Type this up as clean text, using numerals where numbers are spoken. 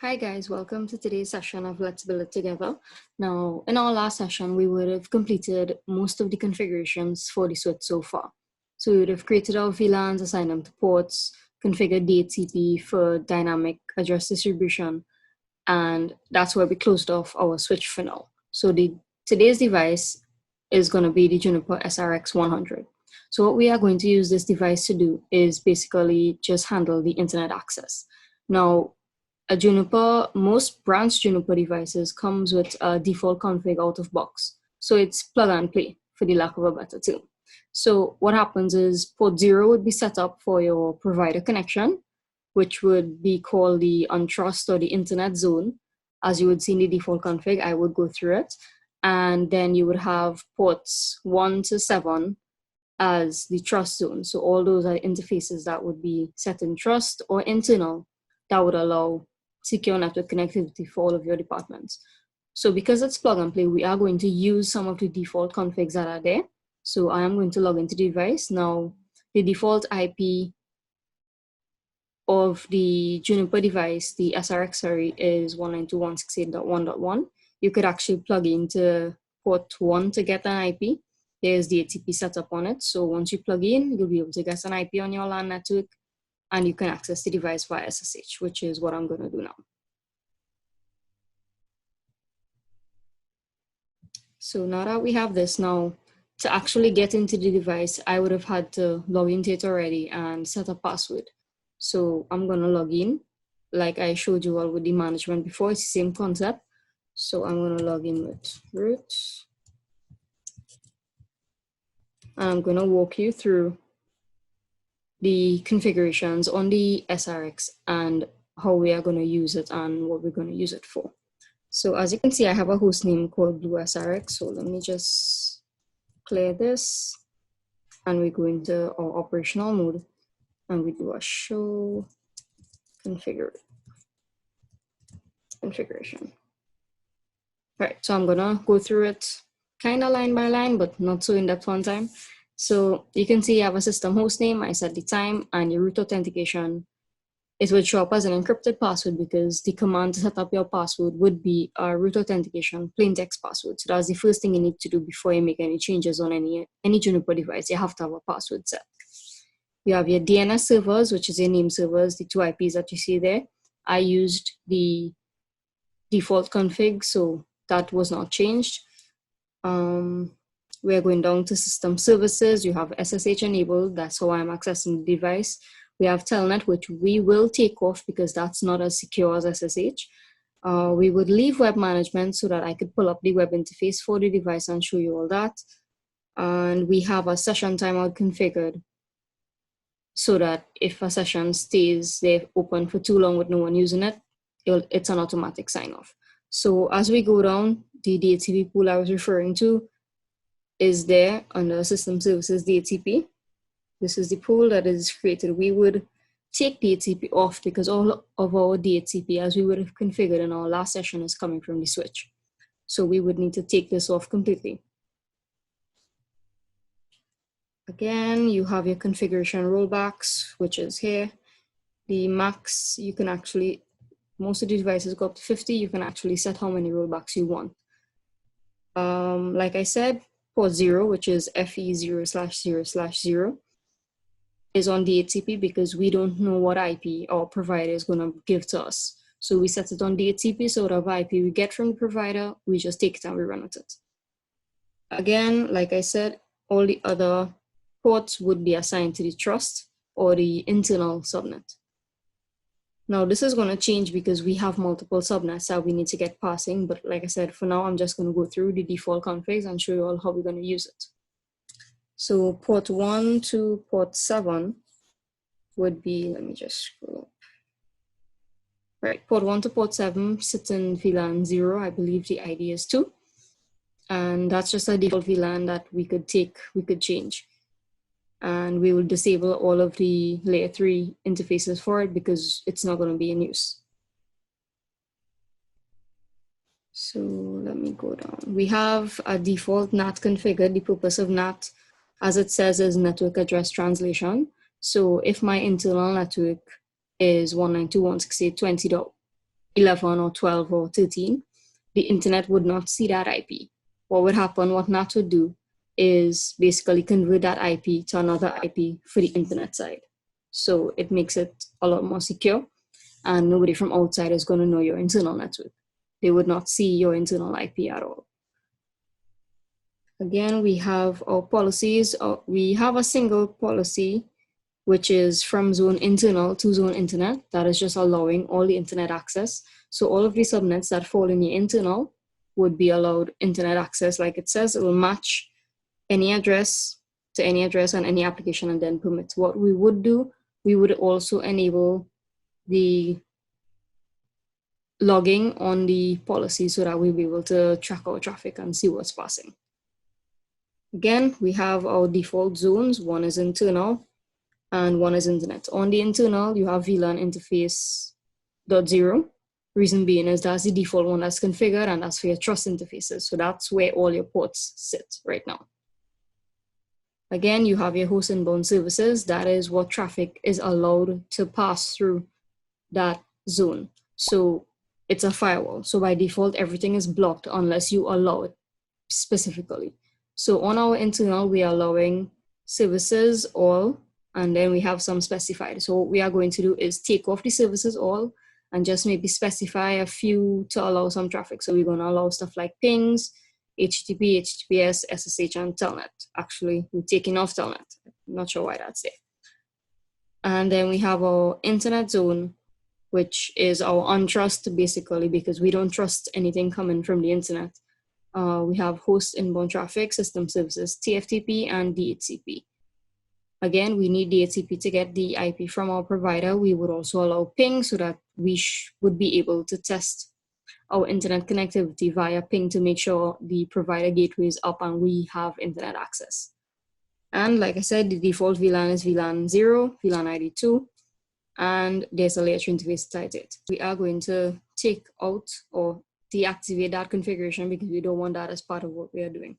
Hi guys, welcome to today's session of Let's Build It Together. Now, in our last session, we would have completed most of the configurations for the switch so far. So we would have created our VLANs, assigned them to ports, configured DHCP for dynamic address distribution, and that's where we closed off our switch for now. So today's device is going to be the Juniper SRX 100. So what we are going to use this device to do is basically just handle the internet access. Now, most branch Juniper devices comes with a default config out of box. So it's plug and play, for the lack of a better term. So what happens is port 0 would be set up for your provider connection, which would be called the untrust or the internet zone. As you would see in the default config, I would go through it. And then you would have ports 1 to 7 as the trust zone. So all those are interfaces that would be set in trust or internal that would allow secure network connectivity for all of your departments. So because it's plug and play, we are going to use some of the default configs that are there. So I am going to log into the device. Now, the default IP of the Juniper device, the SRX series, is 192.168.1.1. You could actually plug into port 1 to get an IP. There's the DHCP setup on it. So once you plug in, you'll be able to get an IP on your LAN network, and you can access the device via SSH, which is what I'm going to do now. So now that we have this, now to actually get into the device, I would have had to log into it already and set a password. So I'm going to log in like I showed you all with the management before. It's the same concept. So I'm going to log in with root. And I'm going to walk you through the configurations on the SRX and how we are going to use it and what we're going to use it for. So as you can see, I have a host name called Blue SRX. So let me just clear this, and we go into our operational mode and we do a show configuration. All right, so I'm gonna go through it kind of line by line, but not so in depth one time. So you can see you have a system host name, I set the time, and your root authentication. It would show up as an encrypted password because the command to set up your password would be a root authentication plain text password. So that's the first thing you need to do before you make any changes on any Juniper device. You have to have a password set. You have your DNS servers, which is your name servers, the 2 IPs that you see there. I used the default config, so that was not changed. We're going down to system services. You have SSH enabled. That's how I'm accessing the device. We have Telnet, which we will take off because that's not as secure as SSH. We would leave web management so that I could pull up the web interface for the device and show you all that. And we have a session timeout configured so that if a session stays there open for too long with no one using it, it's an automatic sign off. So as we go down, the DHCP pool I was referring to is there under System Services DHCP. This is the pool that is created. We would take DHCP off because all of our DHCP, as we would have configured in our last session, is coming from the switch. So we would need to take this off completely. Again, you have your configuration rollbacks, which is here. The max, you can actually, most of the devices go up to 50. You can actually set how many rollbacks you want. Like I said, port 0, which is FE0/0/0, is on DHCP because we don't know what IP our provider is going to give to us. So we set it on DHCP, so whatever IP we get from the provider, we just take it and we run with it. Again, like I said, all the other ports would be assigned to the trust or the internal subnet. Now this is going to change because we have multiple subnets that we need to get passing. But like I said, for now, I'm just going to go through the default configs and show you all how we're going to use it. So port 1 to port 7 would be, let me just scroll up. Right, port 1 to port 7 sits in VLAN 0. I believe the ID is 2. And that's just a default VLAN that we could change. And we will disable all of the layer 3 interfaces for it because it's not going to be in use. So let me go down. We have a default NAT configured. The purpose of NAT, as it says, is network address translation. So if my internal network is 192.168.20.1, 11 or 12 or 13, the internet would not see that IP. What would happen, what NAT would do, is basically convert that IP to another IP for the internet side. So it makes it a lot more secure, and nobody from outside is going to know your internal network. They would not see your internal IP at all. Again, we have our policies. We have a single policy, which is from zone internal to zone internet. That is just allowing all the internet access. So all of the subnets that fall in the internal would be allowed internet access. Like it says, it will match any address to any address on any application and then permit. What we would do, we would also enable the logging on the policy so that we'll be able to track our traffic and see what's passing. Again, we have our default zones. One is internal and one is internet. On the internal, you have VLAN interface .0. Reason being is that's the default one that's configured, and that's for your trust interfaces. So that's where all your ports sit right now. Again, you have your host inbound services. That is what traffic is allowed to pass through that zone. So it's a firewall. So by default, everything is blocked unless you allow it specifically. So on our internal, we are allowing services all, and then we have some specified. So what we are going to do is take off the services all and just maybe specify a few to allow some traffic. So we're going to allow stuff like pings, HTTP, HTTPS, SSH, and Telnet. Actually, we're taking off Telnet. I'm not sure why that's there. And then we have our internet zone, which is our untrust, basically, because we don't trust anything coming from the internet. We have host inbound traffic, system services, TFTP, and DHCP. Again, we need DHCP to get the IP from our provider. We would also allow ping so that we would be able to test our internet connectivity via ping to make sure the provider gateway is up and we have internet access. And like I said, the default VLAN is VLAN 0, VLAN ID 2, and there's a layer 2 interface tied to it. We are going to take out or deactivate that configuration because we don't want that as part of what we are doing.